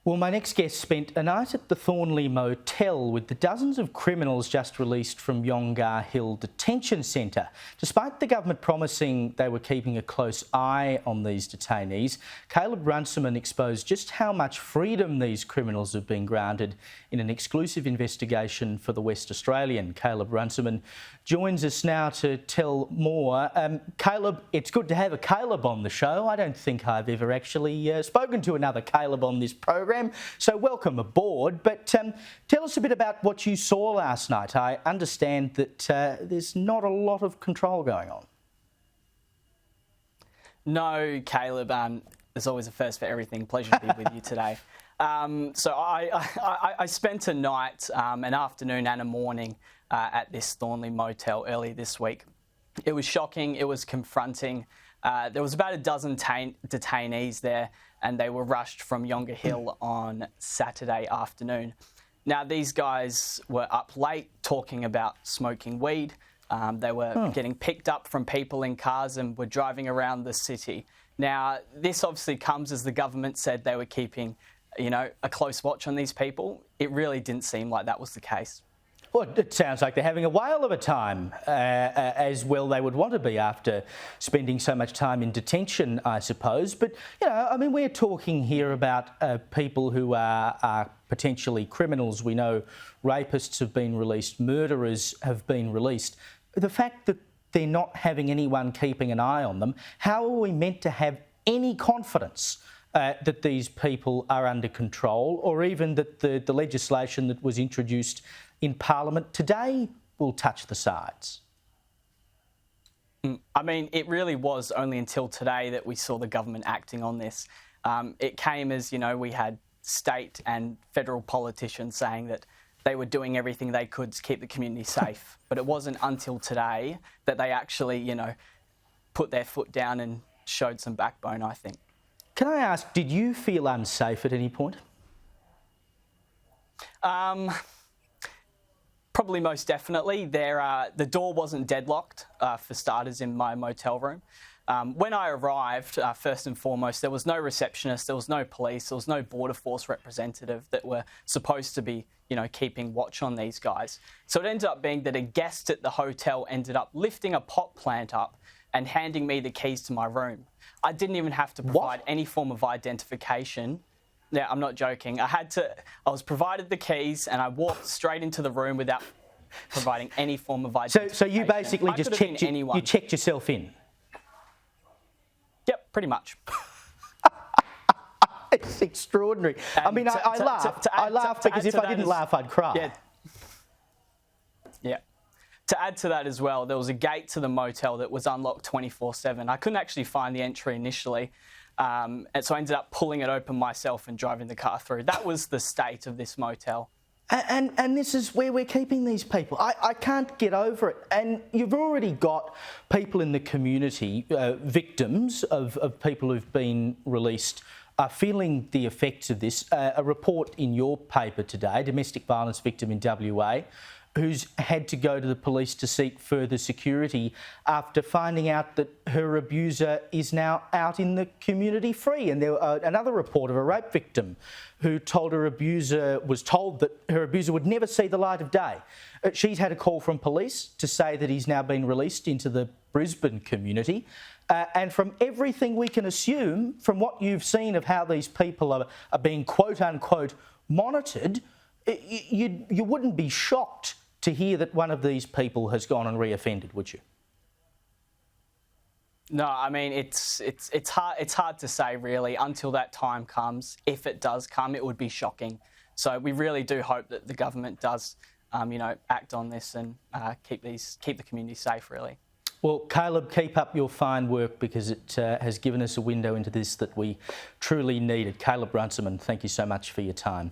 Well, my next guest spent a night at the Thornlie motel with the dozens of criminals just released from Yongah Hill detention centre. Despite the government promising they were keeping a close eye on these detainees, Caleb Runciman exposed just how much freedom these criminals have been granted in an exclusive investigation for the West Australian. Caleb Runciman joins us now to tell more. Caleb, it's good to have a Caleb on the show. I don't think I've ever actually spoken to another Caleb on this program. So welcome aboard, but tell us a bit about what you saw last night. I understand that there's not a lot of control going on. No, Caleb, there's always a first for everything. Pleasure to be with you today. So I spent a night, an afternoon and a morning at this Thornlie motel earlier this week. It was shocking, it was confronting. There was about a dozen detainees there, and they were rushed from Yongah Hill on Saturday afternoon. Now, these guys were up late talking about smoking weed. They were getting picked up from people in cars and were driving around the city. Now, this obviously comes as the government said they were keeping, a close watch on these people. It really didn't seem like that was the case. Well, it sounds like they're having a whale of a time, as well they would want to be after spending so much time in detention, I suppose. But, we're talking here about people who are potentially criminals. We know rapists have been released, murderers have been released. The fact that they're not having anyone keeping an eye on them, how are we meant to have any confidence that these people are under control, or even that the legislation that was introduced in Parliament today will touch the sides? It really was only until today that we saw the government acting on this. It came as, we had state and federal politicians saying that they were doing everything they could to keep the community safe. But it wasn't until today that they actually, put their foot down and showed some backbone, I think. Can I ask, did you feel unsafe at any point? Probably most definitely. The door wasn't deadlocked, for starters, in my motel room. When I arrived, first and foremost, there was no receptionist, there was no police, there was no Border Force representative that were supposed to be, keeping watch on these guys. So it ended up being that a guest at the hotel ended up lifting a pot plant up and handing me the keys to my room. I didn't even have to provide any form of identification. Yeah, I'm not joking. I was provided the keys and I walked straight into the room without providing any form of identification. So you basically just checked yourself in? Yep, pretty much. It's extraordinary. And I laugh because if I didn't laugh, I'd cry. Yeah. To add to that as well, there was a gate to the motel that was unlocked 24/7. I couldn't actually find the entry initially. And so I ended up pulling it open myself and driving the car through. That was the state of this motel. And this is where we're keeping these people. I can't get over it. And you've already got people in the community, victims of people who've been released, are feeling the effects of this. A report in your paper today, domestic violence victim in WA, who's had to go to the police to seek further security after finding out that her abuser is now out in the community free. And there another report of a rape victim who was told that her abuser would never see the light of day. She's had a call from police to say that he's now been released into the Brisbane community. And from everything we can assume, from what you've seen of how these people are being quote unquote monitored, you wouldn't be shocked to hear that one of these people has gone and reoffended, would you? No, it's hard to say really until that time comes. If it does come, it would be shocking. So we really do hope that the government does, act on this and keep the community safe, really. Well, Caleb, keep up your fine work because it has given us a window into this that we truly needed. Caleb Runciman, thank you so much for your time.